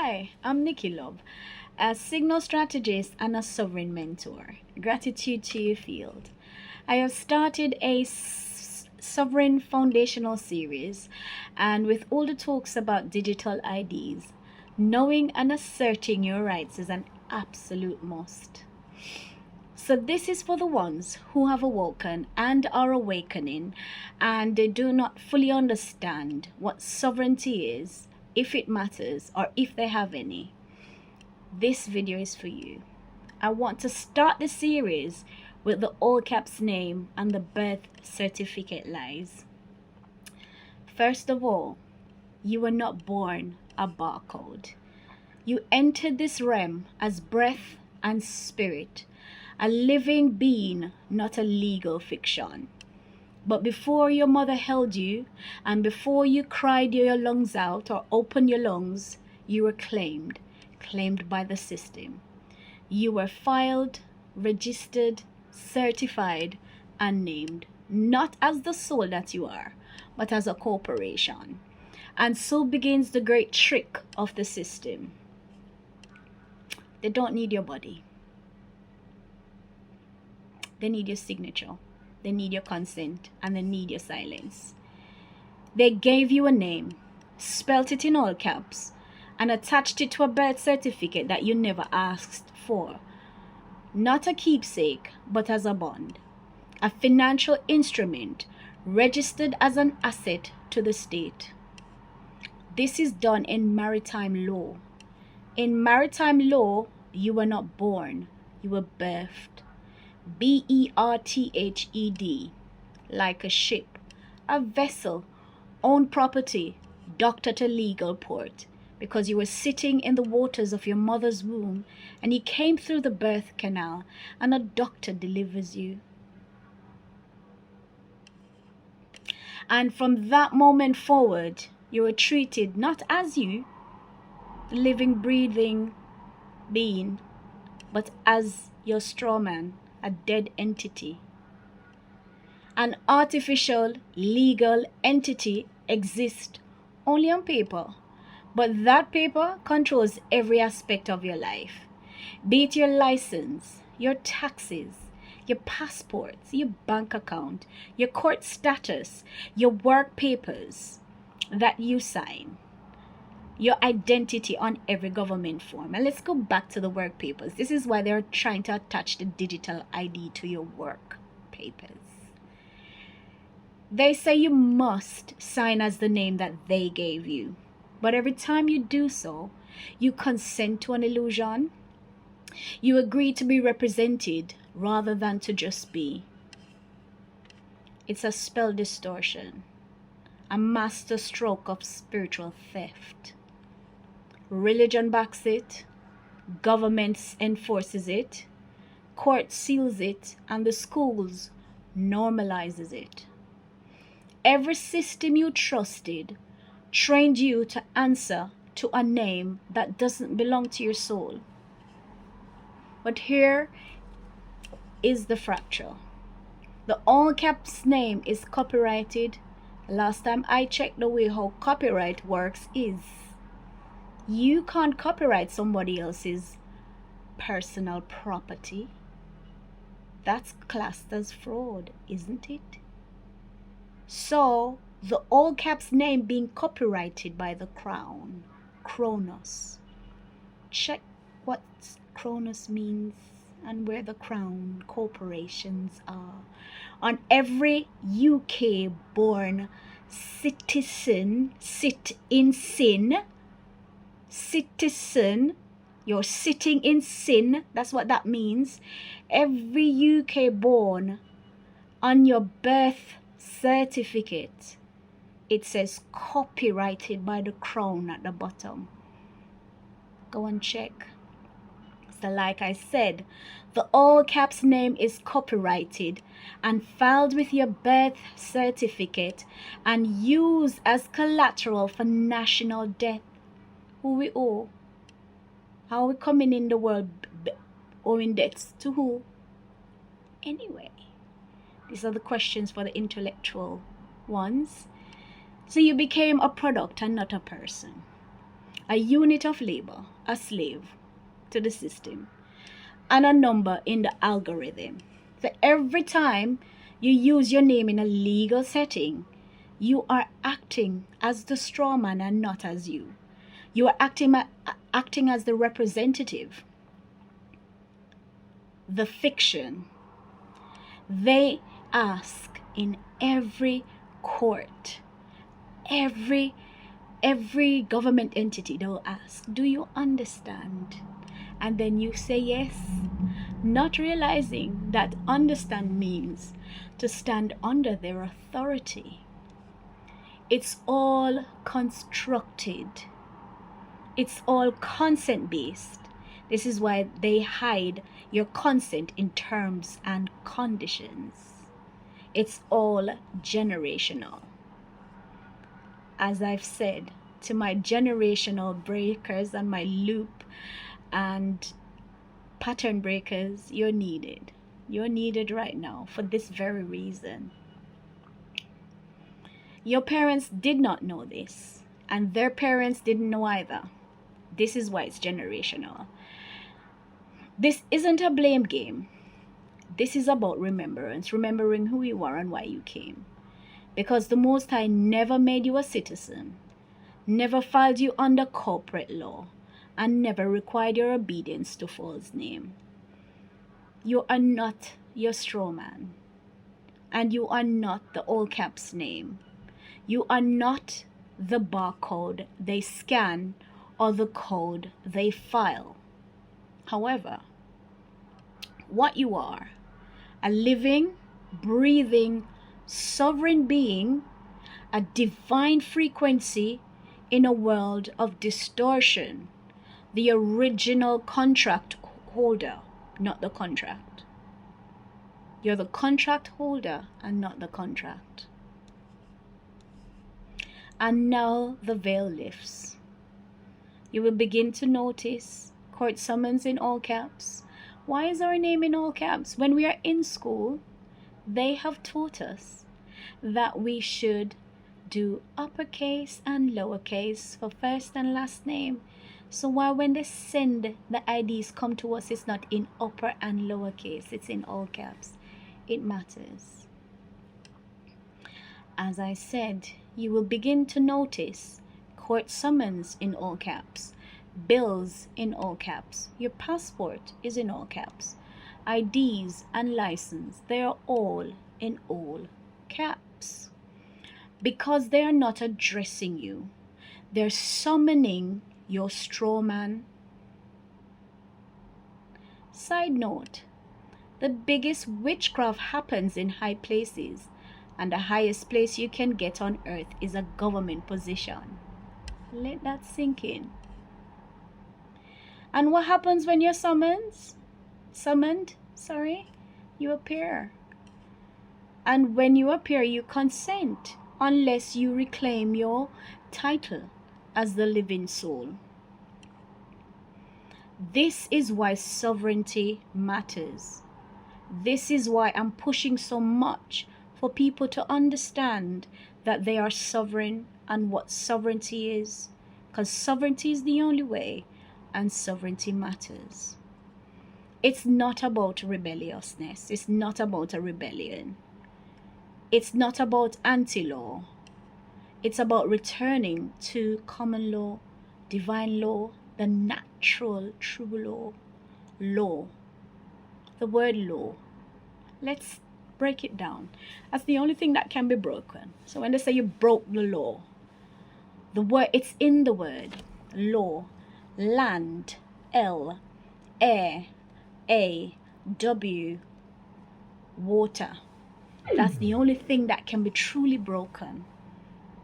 Hi, I'm Nikki Love, a signal strategist and a sovereign mentor. Gratitude to your field. I have started a sovereign foundational series, and with all the talks about digital IDs, knowing and asserting your rights is an absolute must. So this is for the ones who have awoken and are awakening, and they do not fully understand what sovereignty is, if it matters, or if they have any. This video is for you. I want to start the series with the all caps name and the birth certificate lies. First of all, you were not born a barcode. You entered this realm as breath and spirit, a living being, not a legal fiction. But before your mother held you, and before you cried your lungs out or opened your lungs, you were claimed by the system. You were filed, registered, certified, and named, not as the soul that you are, but as a corporation. And so begins the great trick of the system. They don't need your body. They need your signature. They need your consent, and they need your silence. They gave you a name, spelt it in all caps, and attached it to a birth certificate that you never asked for. Not a keepsake, but as a bond. A financial instrument registered as an asset to the state. This is done in maritime law. In maritime law, you were not born, you were birthed. B-E-R-T-H-E-D, like a ship, a vessel, owned property, docked at a legal port, because you were sitting in the waters of your mother's womb, and you came through the birth canal, and a doctor delivers you. And from that moment forward, you were treated not as you, the living, breathing being, but as your strawman, a dead entity. An artificial legal entity exists only on paper, but that paper controls every aspect of your life, be it your license, your taxes, your passports, your bank account, your court status, your work papers that you sign, your identity on every government form. And let's go back to the work papers. This is why they're trying to attach the digital ID to your work papers. They say you must sign as the name that they gave you. But every time you do so, you consent to an illusion. You agree to be represented rather than to just be. It's a spell distortion, a master stroke of spiritual theft. Religion backs it, government enforces it, court seals it, and the schools normalizes it. Every system you trusted trained you to answer to a name that doesn't belong to your soul. But here is the fracture. The all caps name is copyrighted. Last time I checked, the way how copyright works is you can't copyright somebody else's personal property. That's classed as fraud, isn't it? So, the all caps name being copyrighted by the crown, Kronos. Check what Kronos means and where the crown corporations are. On every UK born citizen, citizen, you're sitting in sin, that's what that means. Every UK born, on your birth certificate, it says copyrighted by the crown at the bottom. Go and check. So like I said, the all caps name is copyrighted and filed with your birth certificate and used as collateral for national debt. Who we owe? How are we coming in the world owing debts to who? Anyway, these are the questions for the intellectual ones. So you became a product and not a person. a unit of labor, a slave to the system, and a number in the algorithm. So every time you use your name in a legal setting, you are acting as the straw man and not as you. You are acting as the representative, the fiction. They ask in every court, every government entity, they'll ask, do you understand? And then you say yes, not realizing that understand means to stand under their authority. It's all constructed. It's all consent based. This is why they hide your consent in terms and conditions. It's all generational. As I've said to my generational breakers and my loop and pattern breakers, you're needed. You're needed right now for this very reason. Your parents did not know this, and their parents didn't know either. This is why it's generational. This isn't a blame game. This is about remembrance, remembering who you are and why you came. Because the Most High never made you a citizen, never filed you under corporate law, and never required your obedience to false name. You are not your straw man, and you are not the all caps name. You are not the barcode they scan or the code they file. However, what you are, a living, breathing, sovereign being, a divine frequency in a world of distortion, the original contract holder, not the contract. You're the contract holder and not the contract. And now the veil lifts. You will begin to notice court summons in all caps. Why is our name in all caps? When we are in school, they have taught us that we should do uppercase and lowercase for first and last name. So why when they send the IDs come to us, it's not in upper and lowercase, it's in all caps. It matters. As I said, you will begin to notice court summons in all caps, bills in all caps, your passport is in all caps, IDs and license, they are all in all caps. Because they are not addressing you, they're summoning your straw man. Side note, the biggest witchcraft happens in high places, and the highest place you can get on earth is a government position. Let that sink in. And what happens when you're summoned? You appear. And when you appear, you consent, unless you reclaim your title as the living soul. This is why sovereignty matters. This is why I'm pushing so much for people to understand that they are sovereign and what sovereignty is. Because sovereignty is the only way, and sovereignty matters. It's not about rebelliousness. It's not about a rebellion. It's not about anti-law. It's about returning to common law, divine law, the natural, true law. Law. The word law. Let's break it down. That's the only thing that can be broken. So when they say you broke the law, the word, it's in the word. Law. Land. L. Air. A. W. Water. That's the only thing that can be truly broken.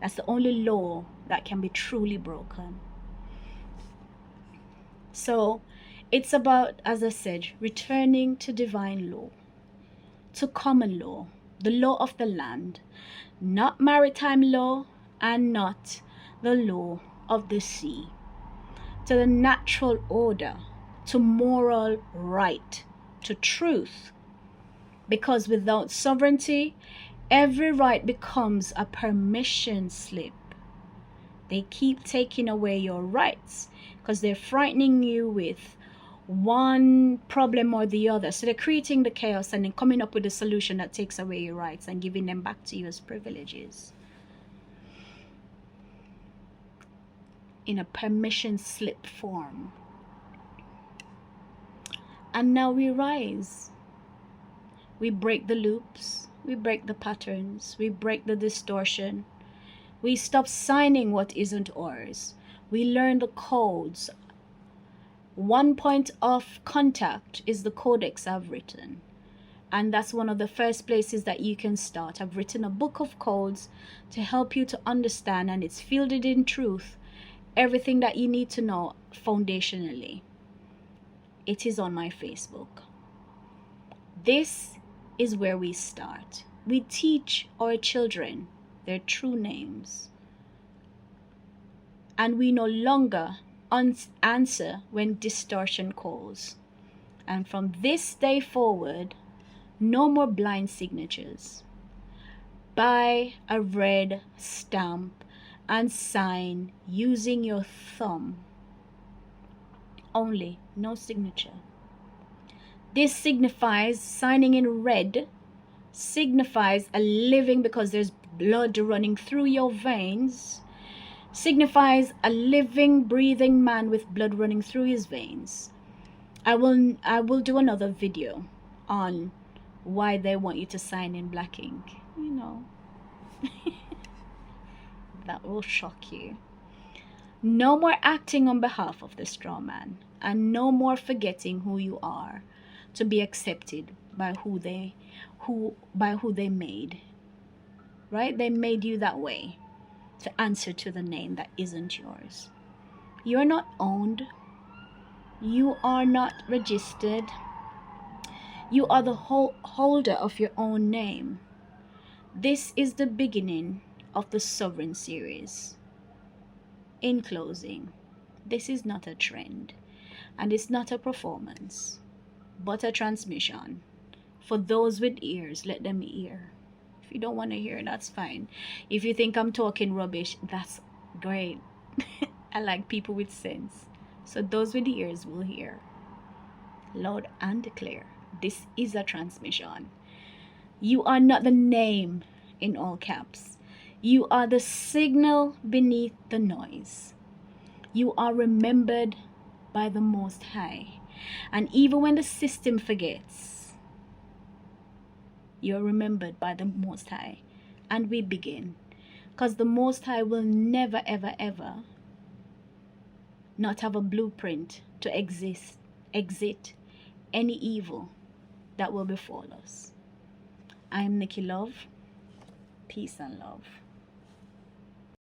That's the only law that can be truly broken. So it's about, as I said, returning to divine law, to common law, the law of the land, not maritime law and not the law of the sea, to the natural order, to moral right, to truth. Because without sovereignty, every right becomes a permission slip. They keep taking away your rights because they're frightening you with one problem or the other. So they're creating the chaos and then coming up with a solution that takes away your rights and giving them back to you as privileges in a permission slip form. And now we rise. We break the loops. We break the patterns. We break the distortion. We stop signing what isn't ours. We learn the codes. One point of contact is the codex I've written. And that's one of the first places that you can start. I've written a book of codes to help you to understand, and it's fielded in truth, everything that you need to know foundationally. It is on my Facebook. This is where we start. We teach our children their true names. And we no longer answer when distortion calls. And from this day forward, no more blind signatures. Buy a red stamp and sign using your thumb. Only, no signature. This signifies, signing in red signifies a living, because there's blood running through your veins, signifies a living, breathing man with blood running through his veins. I will do another video on why they want you to sign in black ink. You know, that will shock you. No more acting on behalf of the straw man, and no more forgetting who you are to be accepted by who they made. Right? They made you that way to answer to the name that isn't yours. You're not owned. You are not registered. You are the holder of your own name. This is the beginning of the Sovereign series. In closing, this is not a trend, and it's not a performance, but a transmission. For those with ears, let them hear. If you don't want to hear, that's fine. If you think I'm talking rubbish, that's great. I like people with sense. So those with ears will hear. Loud and clear. This is a transmission. You are not the name in all caps. You are the signal beneath the noise. You are remembered by the Most High. And even when the system forgets, you're remembered by the Most High. And we begin. Because the Most High will never, ever, ever not have a blueprint to exit any evil that will befall us. I am Nikki Love. Peace and love.